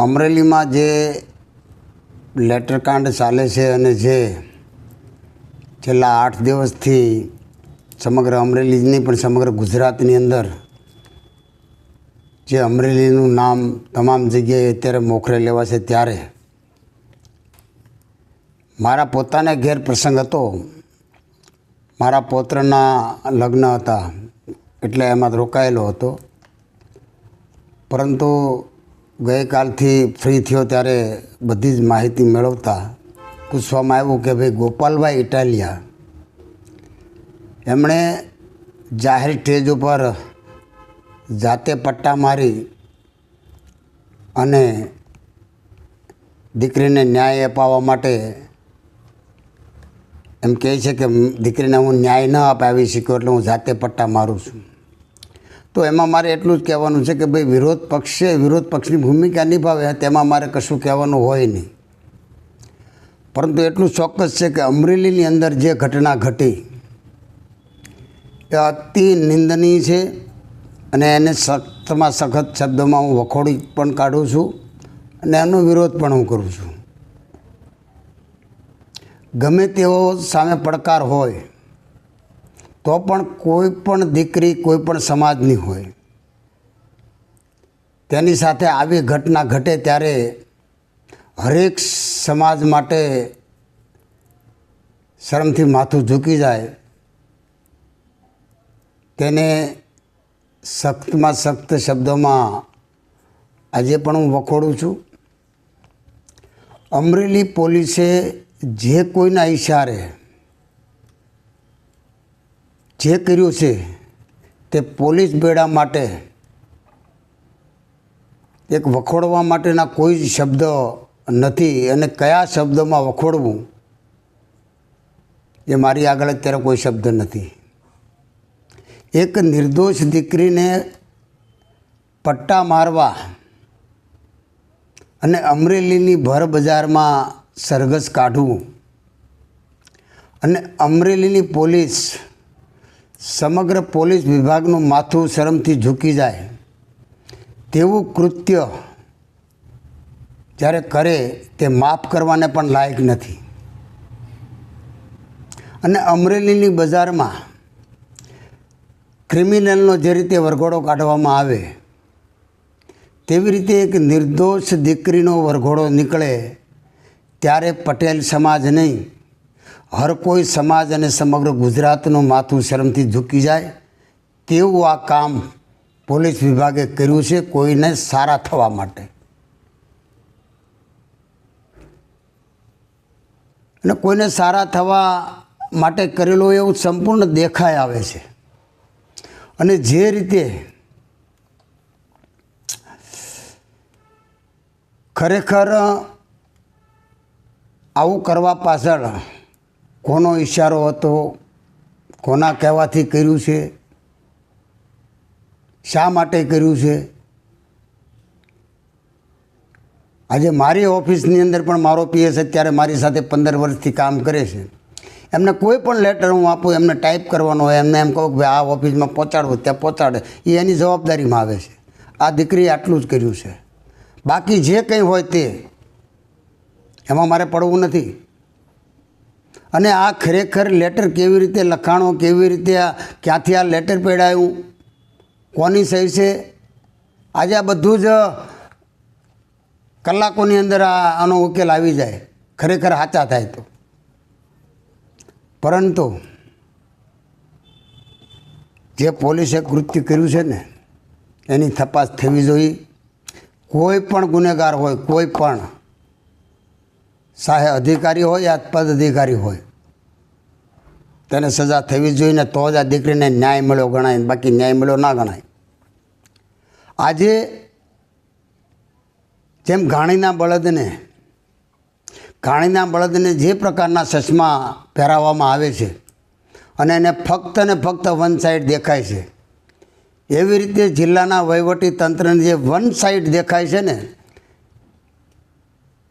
અમરેલીમાં જે લેટરકાંડ ચાલે છે અને જે છેલ્લા 8 દિવસથી સમગ્ર અમરેલી જ નહીં પણ સમગ્ર ગુજરાતની અંદર જે અમરેલીનું નામ તમામ જગ્યાએ અત્યારે મોખરે લેવાશે, ત્યારે મારા પોતાને ઘેર પ્રસંગ હતો. મારા પૌત્રના લગ્ન હતા એટલે એમાં રોકાયેલો હતો. પરંતુ ગઈકાલથી ફ્રી થયો ત્યારે બધી જ માહિતી મેળવતા પૂછવામાં આવ્યું કે ભાઈ ગોપાલભાઈ ઇટાલિયા એમણે જાહેર સ્ટેજ ઉપર જાતે પટ્ટા મારી અને દીકરીને ન્યાય અપાવવા માટે એમ કહે છે કે દીકરીને હું ન્યાય ન અપાવી શક્યો એટલે હું જાતે પટ્ટા મારું છું. તો એમાં મારે એટલું જ કહેવાનું છે કે ભાઈ વિરોધ પક્ષની ભૂમિકા નિભાવે તેમાં મારે કશું કહેવાનું હોય નહીં. પરંતુ એટલું ચોક્કસ છે કે અમરેલીની અંદર જે ઘટના ઘટી એ અતિ નિંદનીય છે અને એને સખ્તમાં સખત શબ્દોમાં હું વખોડી પણ કાઢું છું અને એનો વિરોધ પણ હું કરું છું. ગમે તેવો સામે પડકાર હોય તો પણ કોઈ પણ દીકરી કોઈ પણ સમાજની હોય તેની સાથે આવી ઘટના ઘટે ત્યારે હરેક સમાજ માટે શરમથી માથું ઝૂકી જાય, તેને સખ્તમાં સખ્ત શબ્દોમાં આજે પણ હું વખોડું છું. અમરેલી પોલીસે જે કોઈના ઈશારે જે કર્યું છે તે પોલીસ બેડા માટે એક વખોડવા માટેના કોઈ જ શબ્દ નથી. અને કયા શબ્દોમાં વખોડવું એ મારી આગળ અત્યારે કોઈ શબ્દ નથી. એક નિર્દોષ દીકરીને પટ્ટા મારવા અને અમરેલીની ભર બજારમાં સરઘસ કાઢવું અને અમરેલીની પોલીસ સમગ્ર પોલીસ વિભાગનું માથું શરમથી ઝૂકી જાય તેવું કૃત્ય જ્યારે કરે તે માફ કરવાને પણ લાયક નથી. અને અમરેલીની બજારમાં ક્રિમિનલનો જે રીતે વરઘોડો કાઢવામાં આવે તેવી રીતે એક નિર્દોષ દીકરીનો વરઘોડો નીકળે ત્યારે પટેલ સમાજ નહીં, હર કોઈ સમાજ અને સમગ્ર ગુજરાતનું માથું શરમથી ઝૂકી જાય તેવું આ કામ પોલીસ વિભાગે કર્યું છે કોઈને સારા થવા માટે. અને કોઈને સારા થવા માટે કરેલું એવું સંપૂર્ણ દેખાઈ આવે છે. અને જે રીતે ખરેખર આવું કરવા પાછળ કોનો ઈશારો હતો, કોના કહેવાથી કર્યું છે, શા માટે કર્યું છે. આજે મારી ઓફિસની અંદર પણ મારો પીએસ અત્યારે મારી સાથે 15 વર્ષથી કામ કરે છે. એમને કોઈ પણ લેટર હું આપું એમને ટાઈપ કરવાનો હોય, એમને એમ કહું કે ભાઈ આ ઓફિસમાં પહોંચાડવું ત્યાં પહોંચાડે, એ એની જવાબદારીમાં આવે છે. આ દીકરીએ આટલું જ કર્યું છે. બાકી જે કંઈ હોય તે એમાં મારે પડવું નથી. અને આ ખરેખર લેટર કેવી રીતે લખાણો, કેવી રીતે ક્યાંથી આ લેટર પેડાયું, કોની સહી છે, આજે આ બધું જ કલાકોની અંદર આનો ઉકેલ આવી જાય ખરેખર સાચા થાય તો. પરંતુ જે પોલીસે કૃત્ય કર્યું છે ને એની તપાસ થવી જોઈએ. કોઈ પણ ગુનેગાર હોય, કોઈ પણ સાહે અધિકારી હોય યા પદ અધિકારી હોય, તેને સજા થવી જોઈએ ને તો જ આ દીકરીને ન્યાય મળ્યો ગણાય, બાકી ન્યાય મળ્યો ના ગણાય. આજે જેમ ઘાણીના બળદને જે પ્રકારના ચશ્મા પહેરાવવામાં આવે છે અને એને ફક્ત ને ફક્ત વન સાઈડ દેખાય છે, એવી રીતે જિલ્લાના વહીવટી તંત્રને જે વન સાઈડ દેખાય છે ને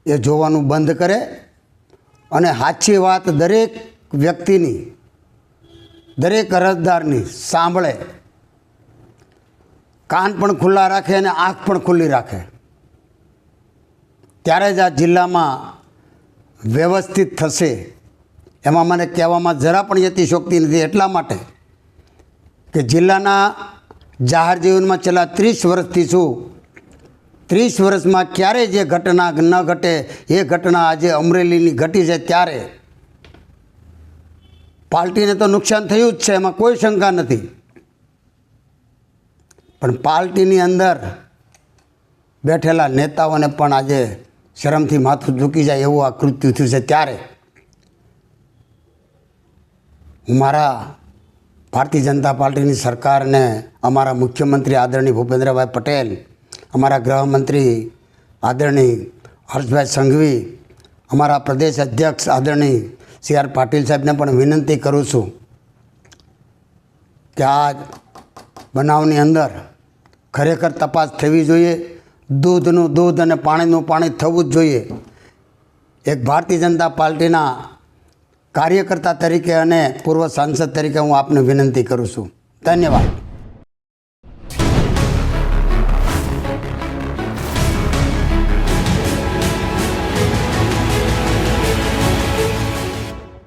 એ જોવાનું બંધ કરે અને સાચી વાત દરેક વ્યક્તિની, દરેક અરજદારની સાંભળે, કાન પણ ખુલ્લા રાખે અને આંખ પણ ખુલ્લી રાખે. ત્યારે જ આ જિલ્લામાં વ્યવસ્થિત થશે. એમાં મને કહેવામાં જરા પણ યતિશોક્તિ નથી, એટલા માટે કે જિલ્લાના જાહેર જીવનમાં છેલ્લા 30 વર્ષથી છું. 30 વર્ષમાં ક્યારેય જે ઘટના ન ઘટે એ ઘટના આજે અમરેલીની ઘટી છે. ત્યારે પાર્ટીને તો નુકસાન થયું જ છે, એમાં કોઈ શંકા નથી. પણ પાર્ટીની અંદર બેઠેલા નેતાઓને પણ આજે શરમથી માથું ઝૂકી જાય એવું આ કૃત્ય થયું છે. ત્યારે હું મારા ભારતીય જનતા પાર્ટીની સરકારને, અમારા મુખ્યમંત્રી આદરણીય ભૂપેન્દ્રભાઈ પટેલ, અમારા ગૃહમંત્રી આદરણીય હર્ષભાઈ સંઘવી, અમારા પ્રદેશ અધ્યક્ષ આદરણીય CR પાટીલ સાહેબને પણ વિનંતી કરું છું કે આ બનાવની અંદર ખરેખર તપાસ થવી જોઈએ. દૂધનું દૂધ અને પાણીનું પાણી થવું જ જોઈએ. એક ભારતીય જનતા પાર્ટીના કાર્યકર્તા તરીકે અને પૂર્વ સાંસદ તરીકે હું આપને વિનંતી કરું છું. ધન્યવાદ.